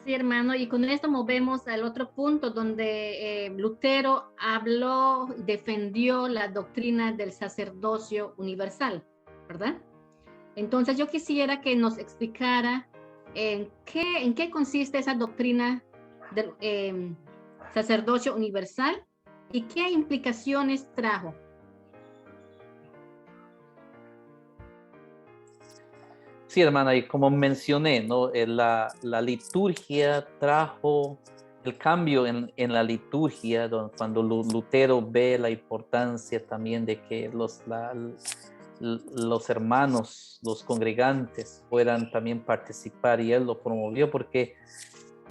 Sí, hermano, y con esto movemos al otro punto donde Lutero habló, defendió la doctrina del sacerdocio universal, ¿verdad? Entonces yo quisiera que nos explicara en qué consiste esa doctrina del sacerdocio universal y qué implicaciones trajo. Sí, hermana, y como mencioné, ¿no? La liturgia trajo el cambio en la liturgia, cuando Lutero ve la importancia también de que los hermanos, los congregantes puedan también participar, y él lo promovió porque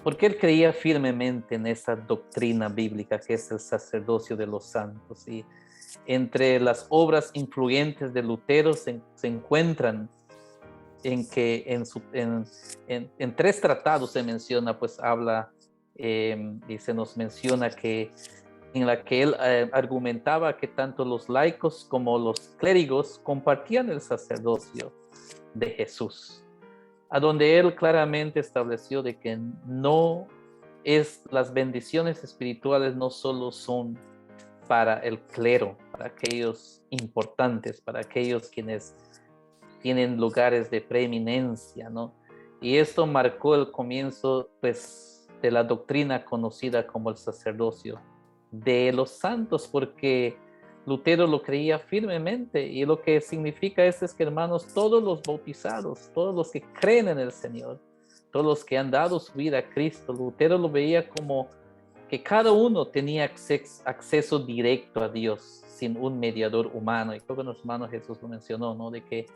él creía firmemente en esa doctrina bíblica que es el sacerdocio de los santos. Y entre las obras influyentes de Lutero se encuentran en que en 3 tratados se menciona, pues habla y se nos menciona que en la que él argumentaba que tanto los laicos como los clérigos compartían el sacerdocio de Jesús, a donde él claramente estableció de que las bendiciones espirituales no solo son para el clero, para aquellos importantes, para aquellos quienes tienen lugares de preeminencia, ¿no? Y esto marcó el comienzo, pues, de la doctrina conocida como el sacerdocio de los santos, porque Lutero lo creía firmemente, y lo que significa esto es que, hermanos, todos los bautizados, todos los que creen en el Señor, todos los que han dado su vida a Cristo, Lutero lo veía como que cada uno tenía acceso directo a Dios sin un mediador humano. Y creo que nuestro hermano Jesús lo mencionó, ¿no? De que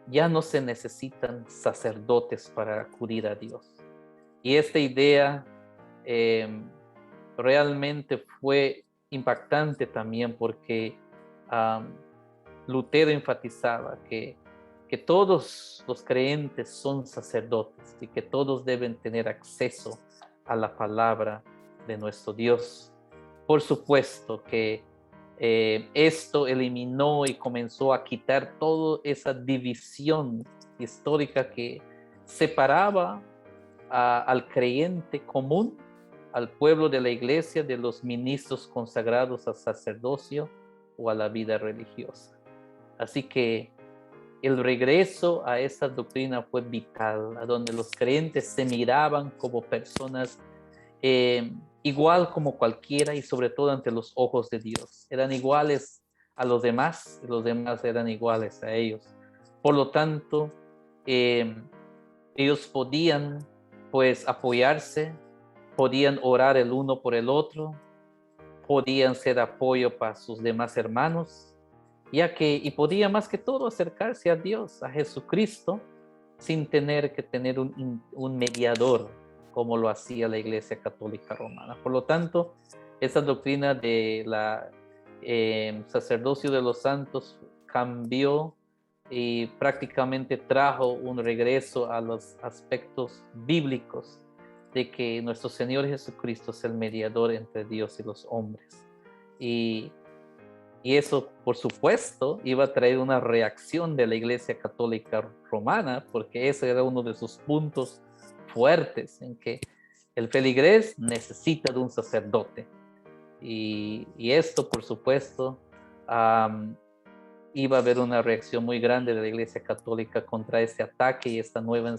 ya no se necesitan sacerdotes para acudir a Dios. Y esta idea realmente fue impactante también porque Lutero enfatizaba que todos los creyentes son sacerdotes y que todos deben tener acceso a la palabra de nuestro Dios. Por supuesto que esto eliminó y comenzó a quitar toda esa división histórica que separaba al creyente común, al pueblo de la iglesia, de los ministros consagrados al sacerdocio o a la vida religiosa. Así que el regreso a esa doctrina fue vital, a donde los creyentes se miraban como personas igual como cualquiera, y sobre todo ante los ojos de Dios. Eran iguales a los demás, y los demás eran iguales a ellos. Por lo tanto, ellos podían, pues, apoyarse, podían orar el uno por el otro, podían ser apoyo para sus demás hermanos, y podía más que todo acercarse a Dios, a Jesucristo, sin tener que tener un mediador, como lo hacía la Iglesia Católica Romana. Por lo tanto, esa doctrina de la sacerdocio de los santos cambió y prácticamente trajo un regreso a los aspectos bíblicos de que nuestro Señor Jesucristo es el mediador entre Dios y los hombres. Y eso, por supuesto, iba a traer una reacción de la Iglesia Católica Romana, porque ese era uno de sus puntos fuertes, en que el feligrés necesita de un sacerdote. Y esto, por supuesto, iba a haber una reacción muy grande de la Iglesia Católica contra este ataque y esta nueva,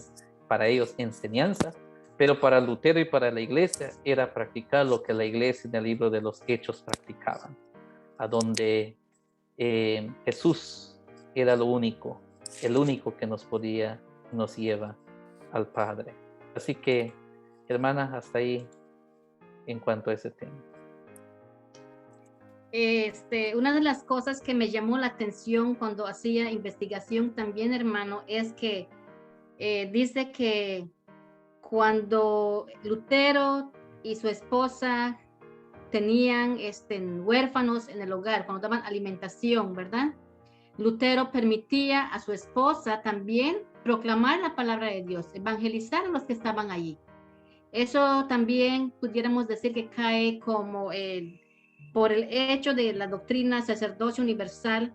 para ellos, enseñanza. Pero para Lutero y para la Iglesia era practicar lo que la Iglesia en el libro de los Hechos practicaban, a donde Jesús era el único que nos lleva al Padre. Así que, hermana, hasta ahí en cuanto a ese tema. Una de las cosas que me llamó la atención cuando hacía investigación también, hermano, es que dice que cuando Lutero y su esposa tenían huérfanos en el hogar, cuando daban alimentación, ¿verdad? Lutero permitía a su esposa también proclamar la palabra de Dios, evangelizar a los que estaban allí. Eso también pudiéramos decir que cae como por el hecho de la doctrina sacerdocio universal.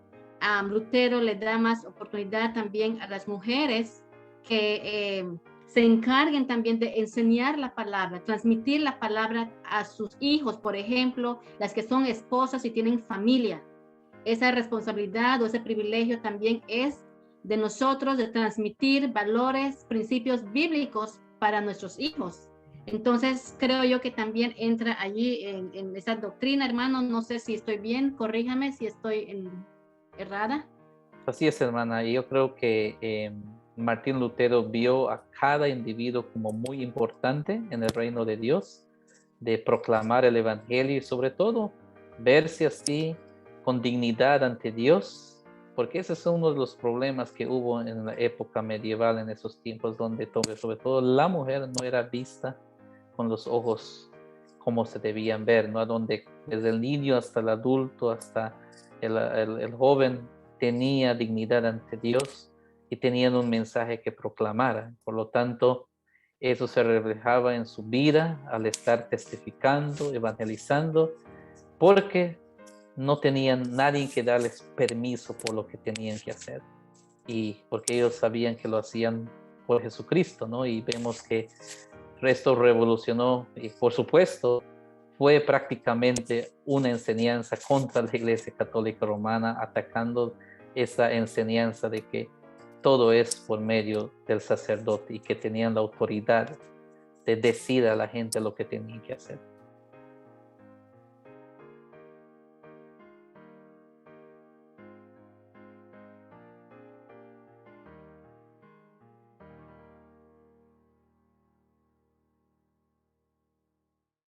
Lutero le da más oportunidad también a las mujeres que se encarguen también de enseñar la palabra, transmitir la palabra a sus hijos, por ejemplo, las que son esposas y tienen familia. Esa responsabilidad o ese privilegio también es de nosotros de transmitir valores, principios bíblicos para nuestros hijos. Entonces, creo yo que también entra allí en esa doctrina, hermano. No sé si estoy bien, corríjame si estoy errada. Así es, hermana. Y yo creo que Martín Lutero vio a cada individuo como muy importante en el reino de Dios, de proclamar el evangelio y sobre todo verse así con dignidad ante Dios, porque ese es uno de los problemas que hubo en la época medieval, en esos tiempos donde sobre todo la mujer no era vista con los ojos como se debían ver, ¿no? Donde desde el niño hasta el adulto, hasta el joven tenía dignidad ante Dios y tenían un mensaje que proclamar. Por lo tanto, eso se reflejaba en su vida al estar testificando, evangelizando, porque no tenían nadie que darles permiso por lo que tenían que hacer. Y porque ellos sabían que lo hacían por Jesucristo, ¿no? Y vemos que esto revolucionó y por supuesto fue prácticamente una enseñanza contra la Iglesia Católica Romana, atacando esa enseñanza de que todo es por medio del sacerdote y que tenían la autoridad de decir a la gente lo que tenían que hacer.